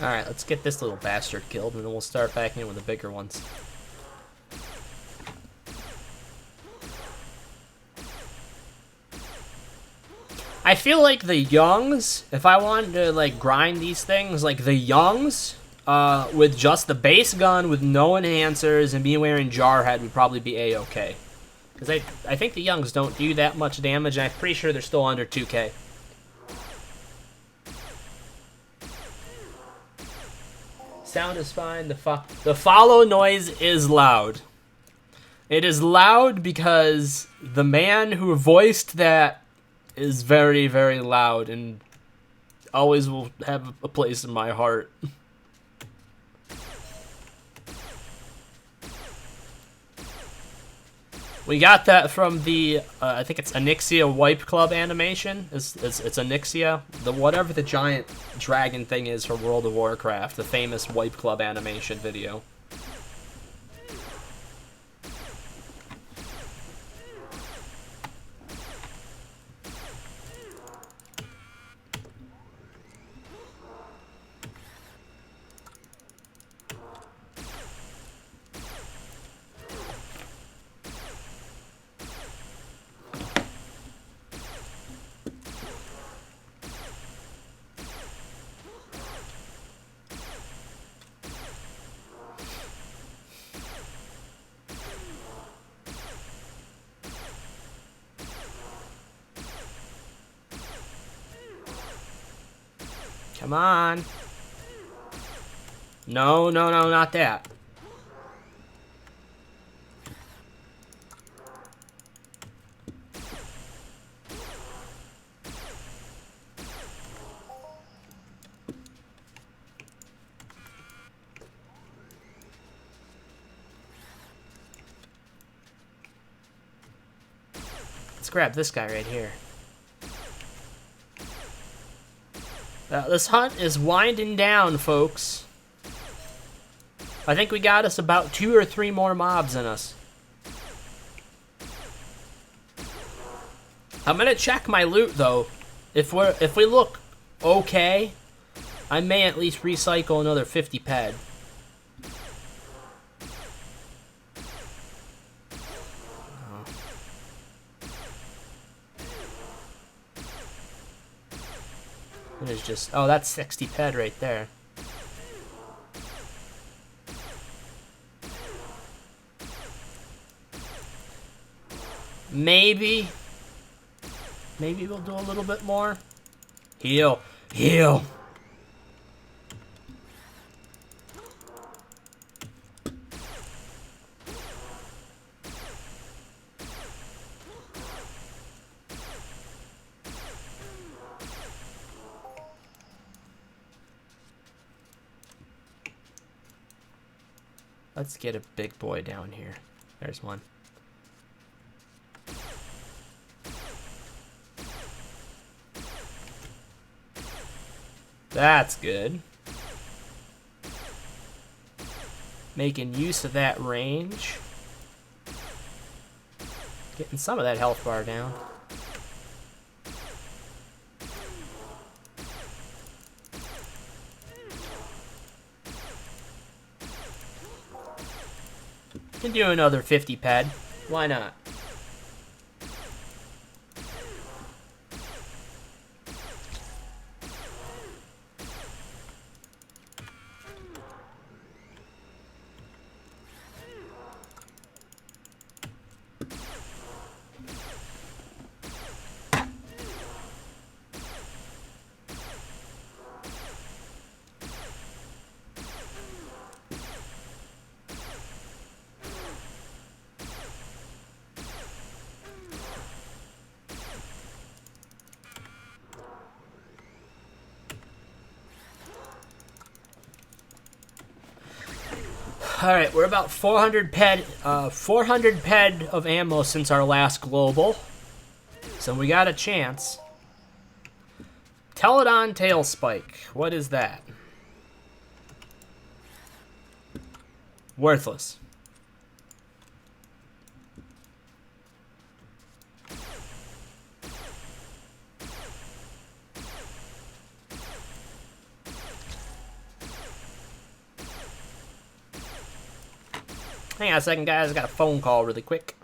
Speaker 1: Alright, let's get this little bastard killed, and then we'll start back in with the bigger ones. I feel like the youngs, if I wanted to, like, grind these things, like, the youngs, with just the base gun, with no enhancers, and me wearing Jarhead would probably be A-okay. Because I think the youngs don't do that much damage, and I'm pretty sure they're still under 2K. Sound is fine. The follow noise is loud. It is loud because the man who voiced that is very, very loud and always will have a place in my heart. We got that from the, I think it's Onyxia Wipe Club animation. It's Onyxia. Whatever the giant dragon thing is from World of Warcraft. The famous Wipe Club animation video. Come on. No, no, no, not that. grab this guy right here. This hunt is winding down, folks. I think we got us about 2 or 3 more mobs in us. I'm gonna check my loot though. If we look okay, I may at least recycle another 50 ped. It is just, oh, that's 60 ped right there. Maybe we'll do a little bit more. Heal. Heal. Let's get a big boy down here. There's one. That's good. Making use of that range. Getting some of that health bar down. Can do another 50 ped. Why not? Alright, we're about 400 ped of ammo since our last global. So we got a chance. Teladon tail spike. What is that? Worthless. Hang on a second, guys. I got a phone call really quick.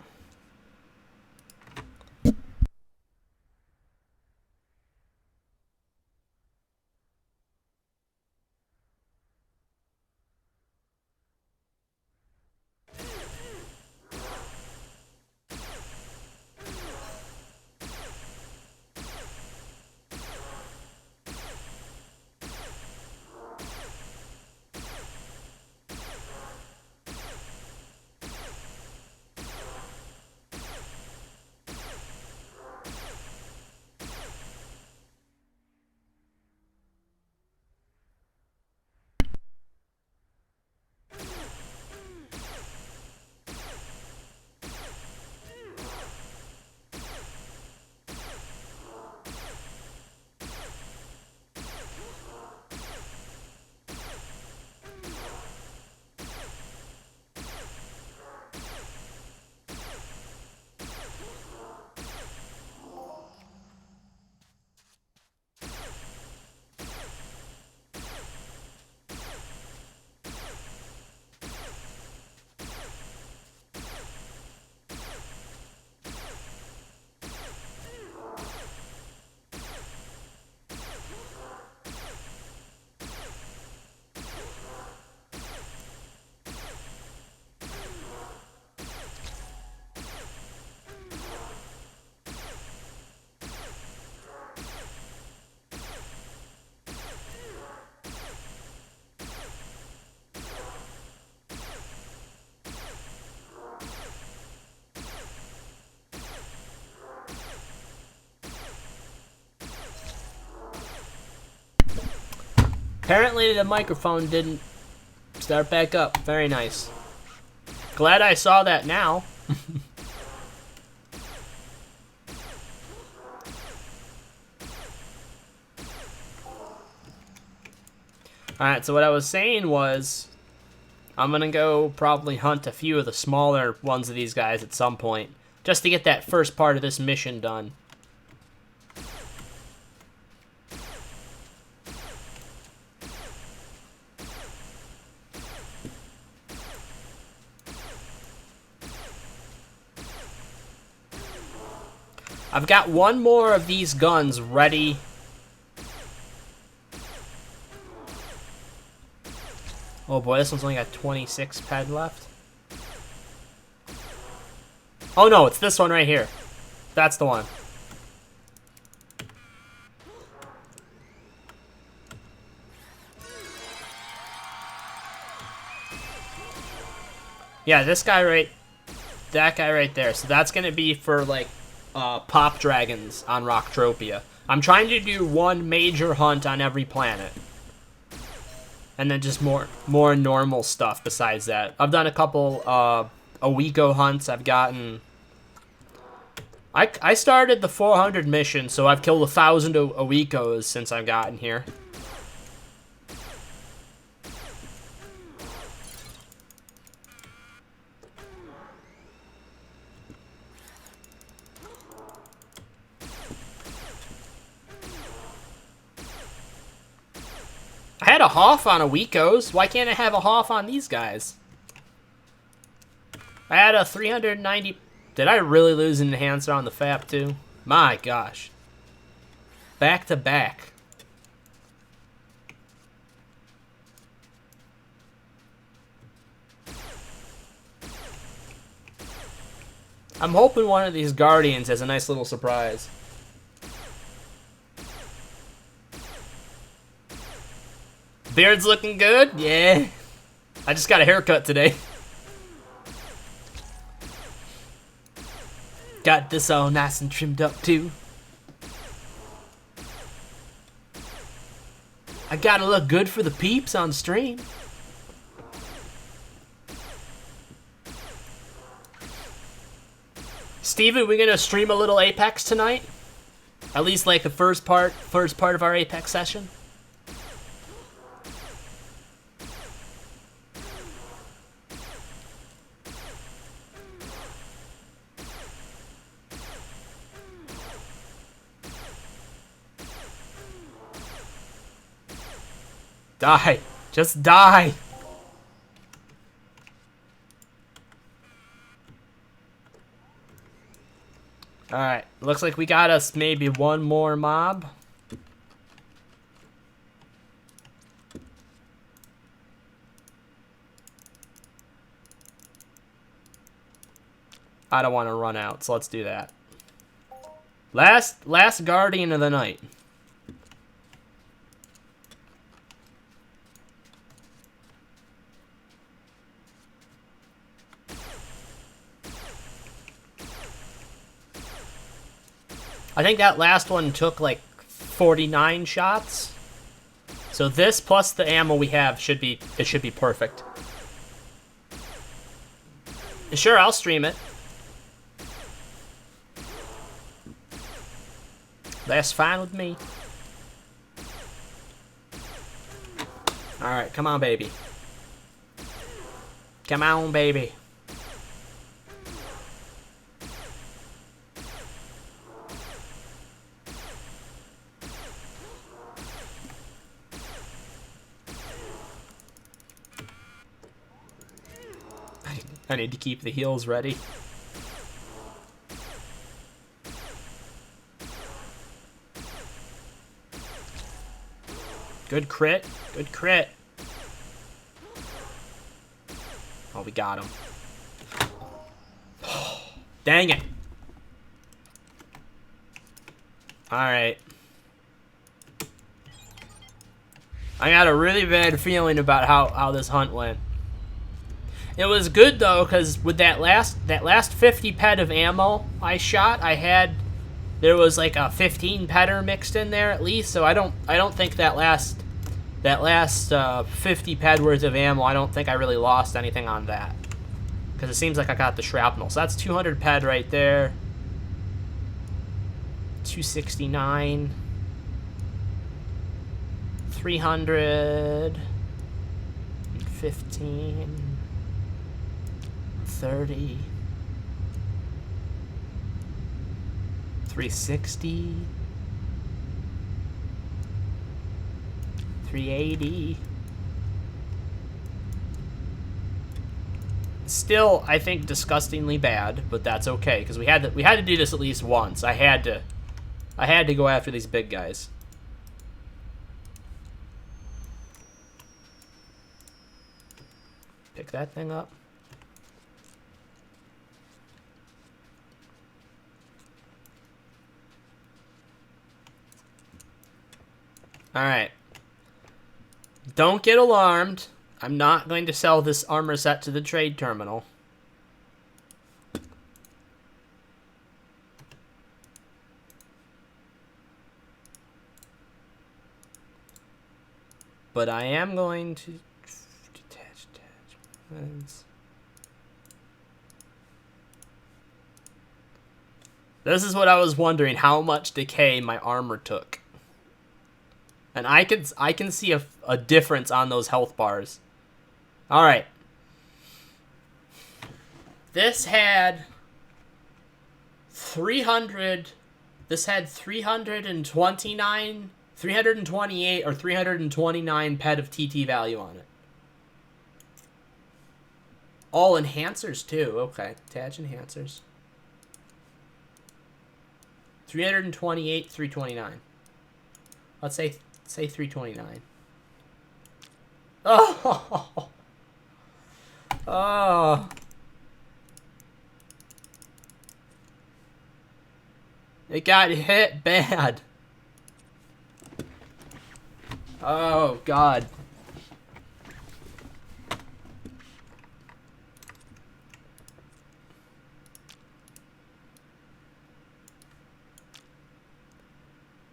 Speaker 1: Apparently the microphone didn't start back up. Very nice. Glad I saw that now. Alright, so what I was saying was, I'm gonna go probably hunt a few of the smaller ones of these guys at some point, just to get that first part of this mission done. I've got one more of these guns ready. Oh boy, this one's only got 26 ped left. Oh no, it's this one right here. That's the one. Yeah, this guy right... That guy right there. So that's gonna be for, like, pop dragons on Entropia. I'm trying to do one major hunt on every planet. And then just more normal stuff besides that. I've done a couple Awiko hunts. I've gotten... I started the 400 mission, so I've killed 1,000 Awikos since I've gotten here. I had a Hoff on Awikos. Why can't I have a Hoff on these guys? I had a 390... Did I really lose an enhancer on the FAP too? My gosh. Back to back. I'm hoping one of these Guardians has a nice little surprise. Beard's looking good? Yeah. I just got a haircut today. Got this all nice and trimmed up too. I gotta look good for the peeps on stream. Steven, we gonna stream a little Apex tonight? At least like the first part of our Apex session? Die. Just die. Alright. Looks like we got us maybe one more mob. I don't want to run out, so let's do that. Last Guardian of the night. I think that last one took like 49 shots. So this plus the ammo we have should be perfect. Sure, I'll stream it. That's fine with me. Alright, come on, baby. Come on, baby. I need to keep the heals ready. Good crit. Good crit. Oh, we got him. Dang it. Alright. I got a really bad feeling about how this hunt went. It was good though, because with that last 50 ped of ammo I shot, there was like a 15 pedder mixed in there at least. So I don't think that last 50 ped worth of ammo, I don't think I really lost anything on that, because it seems like I got the shrapnel. So that's 200 ped right there. 269. 300, 15, 30, 360, 380. Still, I think disgustingly bad, but that's okay because we had to do this at least once. I had to go after these big guys. Pick that thing up. All right. Don't get alarmed. I'm not going to sell this armor set to the trade terminal. But I am going to detach attachments. This is what I was wondering, how much decay my armor took. And I can see a difference on those health bars. All right. This had 300. This had 329, 328, or 329 ped of TT value on it. All enhancers too. Okay, attach enhancers. 328, 329. Let's say 329. Oh. Oh. It got hit bad. Oh, God.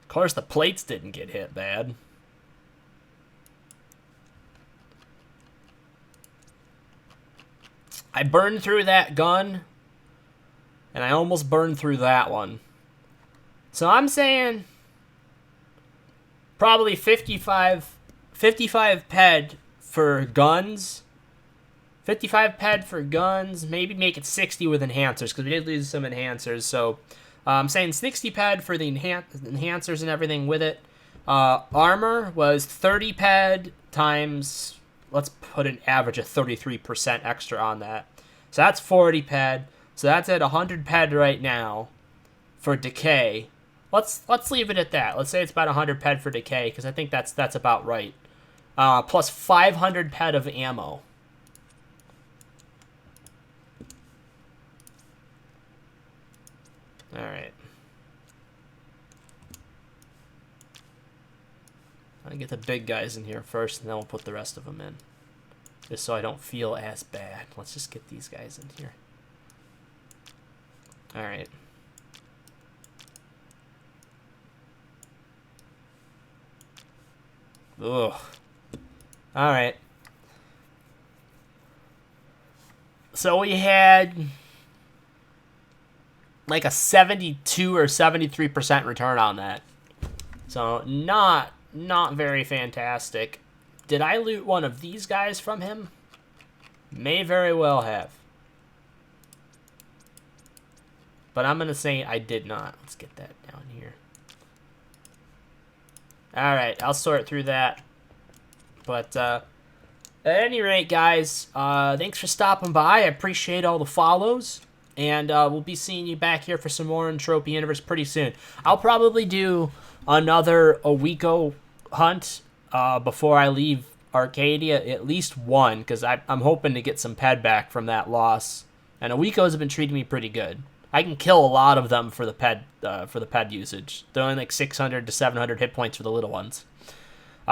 Speaker 1: Of course, the plates didn't get hit bad. I burned through that gun, and I almost burned through that one. So I'm saying probably 55 ped for guns. 55 ped for guns. Maybe make it 60 with enhancers, because we did lose some enhancers. So I'm saying 60 ped for the enhancers and everything with it. Armor was 30 ped times, let's put an average of 33% extra on that. So that's 40 ped. So that's at 100 ped right now for decay. Let's leave it at that. Let's say it's about 100 ped for decay, because I think that's about right. Plus 500 ped of ammo. All right. I'll get the big guys in here first, and then we'll put the rest of them in. Just so I don't feel as bad. Let's just get these guys in here. All right. Ugh. All right. So we had like a 72 or 73% return on that. So not very fantastic. Did I loot one of these guys from him? May very well have. But I'm going to say I did not. Let's get that down here. Alright, I'll sort through that. But, at any rate, guys, thanks for stopping by. I appreciate all the follows. And we'll be seeing you back here for some more Entropia Universe pretty soon. I'll probably do another Awiko hunt before I leave Arcadia. At least one, because I'm hoping to get some ped back from that loss. And Awikos have been treating me pretty good. I can kill a lot of them for the ped usage. They're only like 600 to 700 hit points for the little ones.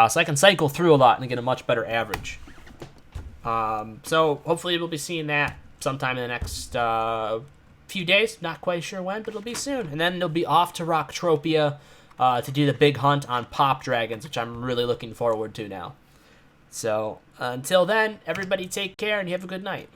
Speaker 1: So I can cycle through a lot and get a much better average. So hopefully we'll be seeing that sometime in the next few days. Not quite sure when, but it'll be soon. And then they'll be off to Rocktropia to do the big hunt on pop dragons, which I'm really looking forward to now. So until then, everybody take care and you have a good night.